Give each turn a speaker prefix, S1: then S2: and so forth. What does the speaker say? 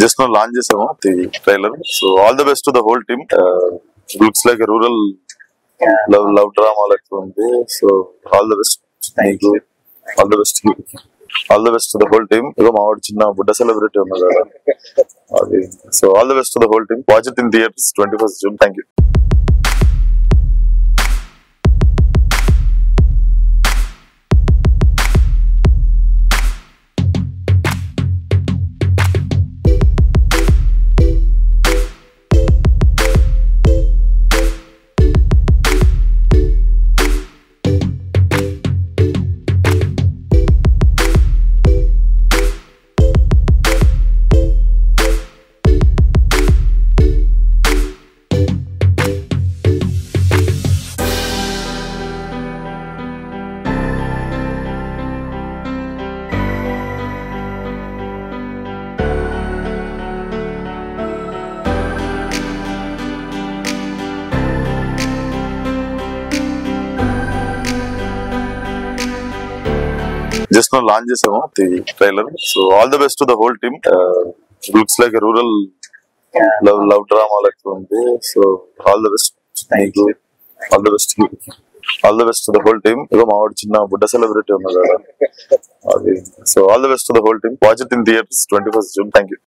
S1: Just now launch చేసాము the trailer. So all the best to the whole team. Looks like a rural love drama like ఉంది. So all the best.
S2: Thank you.
S1: All the best to you. All the best to the whole team. ఇగో మా వాడు చిన్న బుడ్డ celebrity ఉన్నారు కదా అది. So all the best to the whole team. Watch it in theaters 21st June. Thank you. Just now launch చేసాము the trailer. So all the best to the whole team. Looks like a rural love drama like ఉంది. So all the best.
S2: Thank you.
S1: All the best to you. All the best to the whole team. ఇగో మా వాడు చిన్న బుడ్డ celebrity ఉన్నారు కదా అది. So all the best to the whole team. Watch it in theaters 21st June. Thank you.